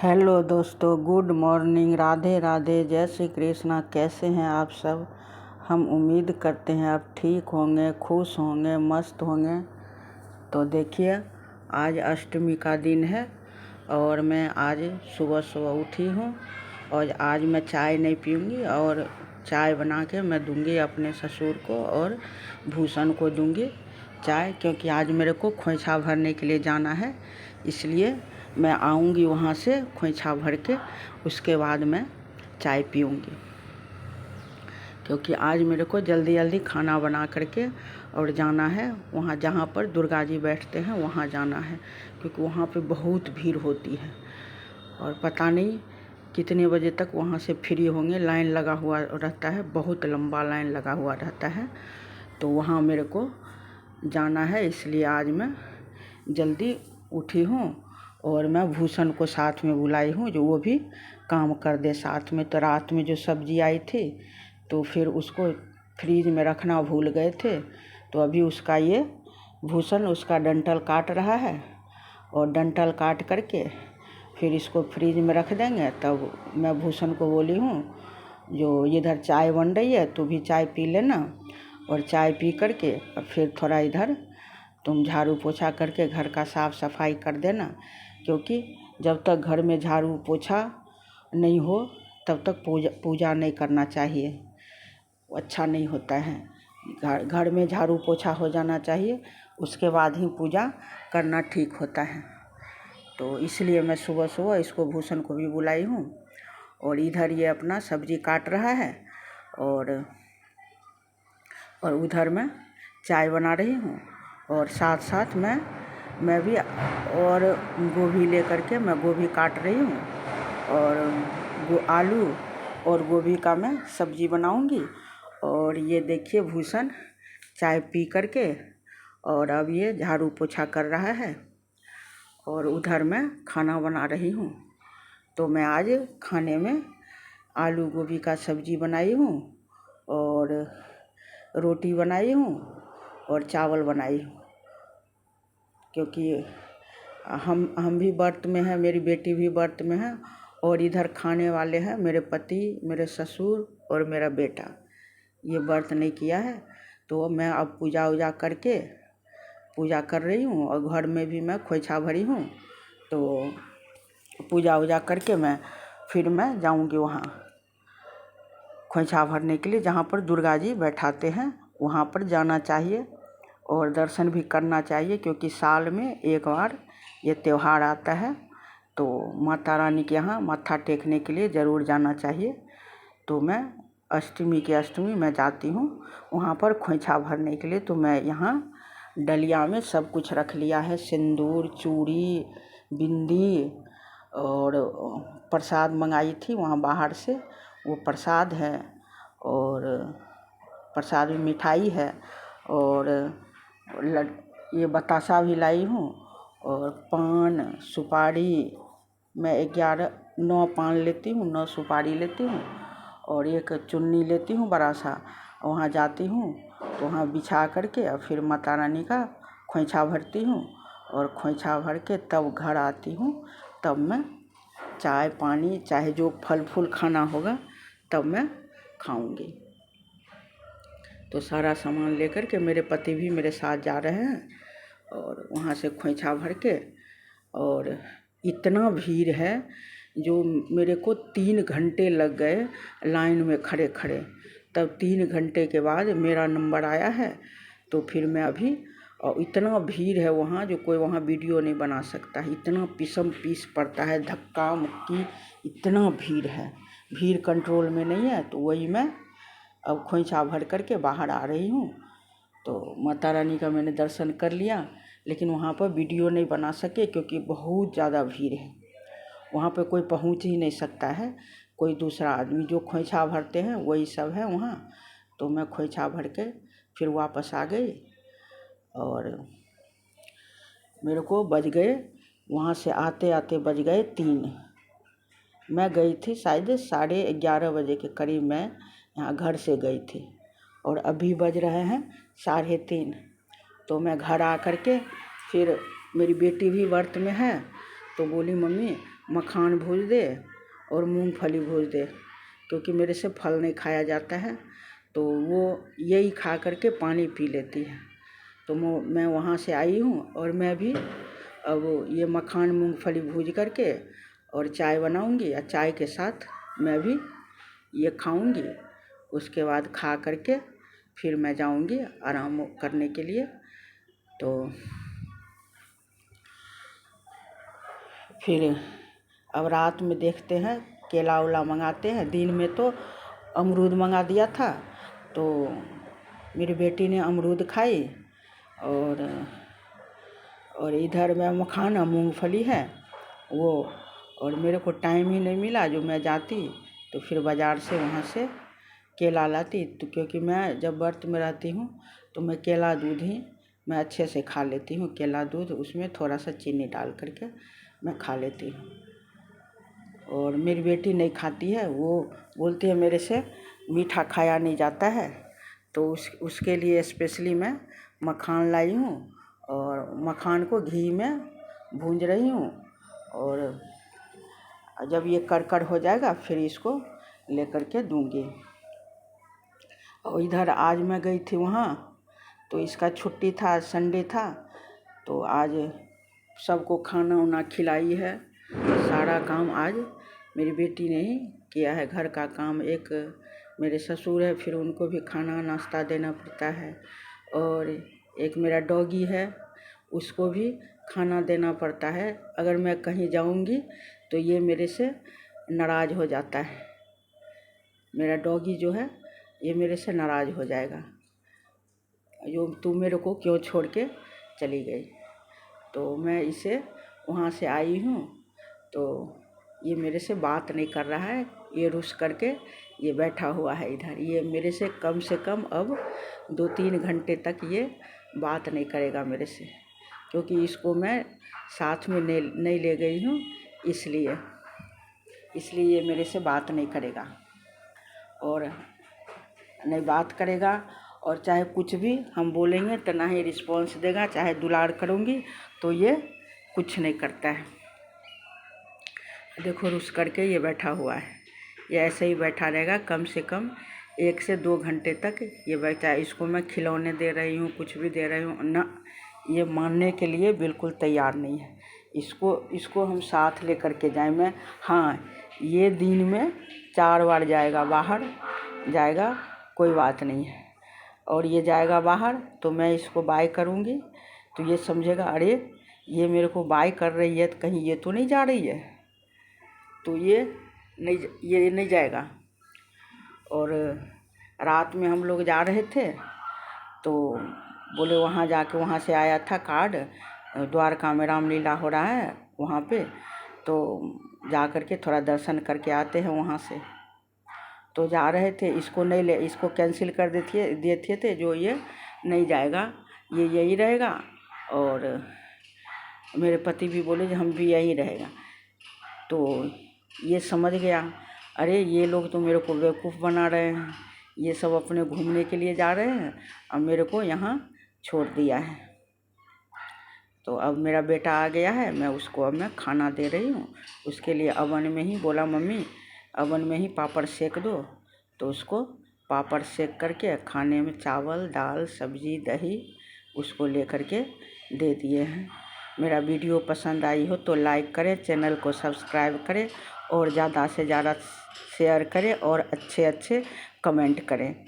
Hello दोस्तों, good morning, Radhe Radhe, जय श्री कृष्णा। कैसे हैं आप सब? हम उम्मीद करते हैं आप ठीक होंगे, खुश होंगे, मस्त होंगे। तो देखिए, आज अष्टमी का दिन है और मैं आज सुबह सुबह उठी हूँ और आज मैं चाय नहीं पीऊँगी और चाय बना के मैं दूँगी अपने ससुर को और भूषण को दूँगी चाय, क्योंकि आज मेरे को खोइछा भरने के लिए जाना है। इसलिए मैं आऊँगी वहाँ से खोइछा भर के, उसके बाद मैं चाय पीऊँगी, क्योंकि आज मेरे को जल्दी जल्दी खाना बना करके और जाना है वहाँ जहाँ पर दुर्गा जी बैठते हैं, वहाँ जाना है, क्योंकि वहाँ पे बहुत भीड़ होती है और पता नहीं कितने बजे तक वहाँ से फ्री होंगे। लाइन लगा हुआ रहता है, बहुत लंबा लाइन लगा हुआ रहता है, तो वहाँ मेरे को जाना है। इसलिए आज मैं जल्दी उठी हूँ और मैं भूषण को साथ में बुलाई हूँ, जो वो भी काम कर दे साथ में। तो रात में जो सब्जी आई थी तो फिर उसको फ्रीज में रखना भूल गए थे, तो अभी उसका ये भूषण उसका डंठल काट रहा है और डंठल काट करके फिर इसको फ्रीज में रख देंगे। तब मैं भूषण को बोली हूँ, जो इधर चाय बन रही है तो भी चाय पी लेना और चाय पी करके फिर थोड़ा इधर तुम झाड़ू पोछा करके घर का साफ़ सफाई कर देना, क्योंकि जब तक घर में झाड़ू पोछा नहीं हो तब तक पूजा नहीं करना चाहिए, अच्छा नहीं होता है। घर में झाड़ू पोछा हो जाना चाहिए, उसके बाद ही पूजा करना ठीक होता है। तो इसलिए मैं सुबह सुबह इसको भूषण को भी बुलाई हूँ और इधर ये अपना सब्जी काट रहा है और उधर मैं चाय बना रही हूँ और साथ साथ मैं भी और गोभी लेकर के मैं गोभी काट रही हूँ और आलू और गोभी का मैं सब्जी बनाऊंगी। और ये देखिए भूषण चाय पी करके और अब ये झाड़ू पोछा कर रहा है और उधर मैं खाना बना रही हूँ। तो मैं आज खाने में आलू गोभी का सब्जी बनाई हूँ और रोटी बनाई हूँ और चावल बनाई हूँ, क्योंकि हम भी व्रत में हैं, मेरी बेटी भी व्रत में है और इधर खाने वाले हैं मेरे पति, मेरे ससुर और मेरा बेटा। ये व्रत नहीं किया है, तो मैं अब पूजा वूजा करके पूजा कर रही हूँ और घर में भी मैं खोइछा भरी हूँ। तो पूजा वूजा करके फिर मैं जाऊँगी वहाँ खोइछा भरने के लिए, जहाँ पर दुर्गा जी बैठाते हैं, वहाँ पर जाना चाहिए और दर्शन भी करना चाहिए, क्योंकि साल में एक बार ये त्यौहार आता है। तो माता रानी के यहाँ माथा टेकने के लिए ज़रूर जाना चाहिए। तो मैं अष्टमी के अष्टमी मैं जाती हूँ वहाँ पर खोइछा भरने के लिए। तो मैं यहाँ डलिया में सब कुछ रख लिया है, सिंदूर, चूड़ी, बिंदी और प्रसाद मंगाई थी वहाँ बाहर से, वो प्रसाद है और प्रसाद में मिठाई है और ये बतासा भी लाई हूँ और पान सुपारी मैं 9 पान लेती हूँ, 9 सुपारी लेती हूँ और एक चुन्नी लेती हूँ बड़ा सा। वहाँ जाती हूँ तो वहाँ बिछा करके और फिर माता रानी का खोइछा भरती हूँ और खोइछा भर के तब घर आती हूँ। तब मैं चाय पानी चाहे जो फल फूल खाना होगा तब मैं खाऊंगी। तो सारा सामान लेकर के मेरे पति भी मेरे साथ जा रहे हैं और वहाँ से खोइछा भर के, और इतना भीड़ है जो मेरे को 3 घंटे लग गए लाइन में खड़े खड़े। तब 3 घंटे के बाद मेरा नंबर आया है। तो फिर मैं अभी, और इतना भीड़ है वहाँ जो कोई वहाँ वीडियो नहीं बना सकता है, इतना पीस पड़ता है, धक्का मुक्की, इतना भीड़ है, भीड़ कंट्रोल में नहीं है। तो वही मैं अब खोइछा भर करके बाहर आ रही हूँ। तो माता रानी का मैंने दर्शन कर लिया, लेकिन वहाँ पर वीडियो नहीं बना सके क्योंकि बहुत ज़्यादा भीड़ है। वहाँ पे कोई पहुँच ही नहीं सकता है, कोई दूसरा आदमी जो खोइछा भरते हैं वही सब है वहाँ। तो मैं खोइछा भर के फिर वापस आ गई और मेरे को बज गए, वहाँ से आते आते बज गए 3। मैं गई थी शायद 11:30 बजे के करीब, मैं यहाँ घर से गई थी और अभी बज रहे हैं 3:30। तो मैं घर आ कर के फिर मेरी बेटी भी व्रत में है, तो बोली मम्मी मखान भूज दे और मूंगफली भूज दे, क्योंकि मेरे से फल नहीं खाया जाता है, तो वो यही खा करके पानी पी लेती है। तो मैं वहाँ से आई हूँ और मैं भी अब ये मखान मूंगफली भूज करके और चाय बनाऊँगी और चाय के साथ मैं भी ये खाऊँगी। उसके बाद खा करके फिर मैं जाऊँगी आराम करने के लिए। तो फिर अब रात में देखते हैं, केला उला मंगाते हैं। दिन में तो अमरूद मंगा दिया था, तो मेरी बेटी ने अमरूद खाई और इधर में मखान और मूंगफली है वो, और मेरे को टाइम ही नहीं मिला। जो मैं जाती तो फिर बाज़ार से वहाँ से केला लाती, तो क्योंकि मैं जब व्रत में रहती हूँ तो मैं केला दूध ही मैं अच्छे से खा लेती हूँ। केला दूध उसमें थोड़ा सा चीनी डाल करके मैं खा लेती हूँ। और मेरी बेटी नहीं खाती है, वो बोलती है मेरे से मीठा खाया नहीं जाता है, तो उसके लिए स्पेशली मैं मखान लाई हूँ और मखान को घी में भूंज रही हूँ। और जब ये कड़कड़ हो जाएगा फिर इसको लेकर के दूँगी। और इधर आज मैं गई थी वहाँ, तो इसका छुट्टी था, संडे था, तो आज सबको खाना वाना खिलाई है। सारा काम आज मेरी बेटी ने ही किया है, घर का काम। एक मेरे ससुर है, फिर उनको भी खाना नाश्ता देना पड़ता है। और एक मेरा डॉगी है, उसको भी खाना देना पड़ता है। अगर मैं कहीं जाऊंगी तो ये मेरे से नाराज़ हो जाता है। मेरा डॉगी जो है ये मेरे से नाराज़ हो जाएगा, जो तू मेरे को क्यों छोड़ के चली गई। तो मैं इसे वहाँ से आई हूँ, तो ये मेरे से बात नहीं कर रहा है, ये रुस करके ये बैठा हुआ है इधर। ये मेरे से कम अब 2-3 घंटे तक ये बात नहीं करेगा मेरे से, क्योंकि इसको मैं साथ में नहीं ले गई हूँ, इसलिए ये मेरे से बात नहीं करेगा और नहीं बात करेगा। और चाहे कुछ भी हम बोलेंगे तो ना ही रिस्पॉन्स देगा, चाहे दुलार करूँगी तो ये कुछ नहीं करता है। देखो रुस करके ये बैठा हुआ है, ये ऐसे ही बैठा रहेगा कम से कम 1 से 2 घंटे तक ये बैठा है। इसको मैं खिलौने दे रही हूँ, कुछ भी दे रही हूँ ना, ये मानने के लिए बिल्कुल तैयार नहीं है। इसको हम साथ लेकर के जाएं। मैं हाँ, ये दिन में 4 बार जाएगा, बाहर जाएगा, कोई बात नहीं है। और ये जाएगा बाहर तो मैं इसको बाय करूँगी तो ये समझेगा अरे ये मेरे को बाय कर रही है, तो कहीं ये तो नहीं जा रही है, तो ये नहीं जाएगा। और रात में हम लोग जा रहे थे, तो बोले वहाँ जाके, वहाँ से आया था कार्ड, द्वारका में रामलीला हो रहा है वहाँ पे, तो जा कर के थोड़ा दर्शन करके आते हैं वहाँ से। तो जा रहे थे, इसको कैंसिल कर देते थे, जो ये नहीं जाएगा, ये यही रहेगा। और मेरे पति भी बोले कि हम भी यहीं रहेगा। तो ये समझ गया अरे ये लोग तो मेरे को बेवकूफ़ बना रहे हैं, ये सब अपने घूमने के लिए जा रहे हैं और मेरे को यहाँ छोड़ दिया है। तो अब मेरा बेटा आ गया है, मैं उसको अब मैं खाना दे रही हूँ। उसके लिए अवन में ही बोला मम्मी अवन में ही पापड़ सेक दो, तो उसको पापड़ सेक करके खाने में चावल दाल सब्जी दही उसको ले करके दे दिए हैं। मेरा वीडियो पसंद आई हो तो लाइक करें, चैनल को सब्सक्राइब करें और ज़्यादा से ज़्यादा शेयर करें और अच्छे कमेंट करें।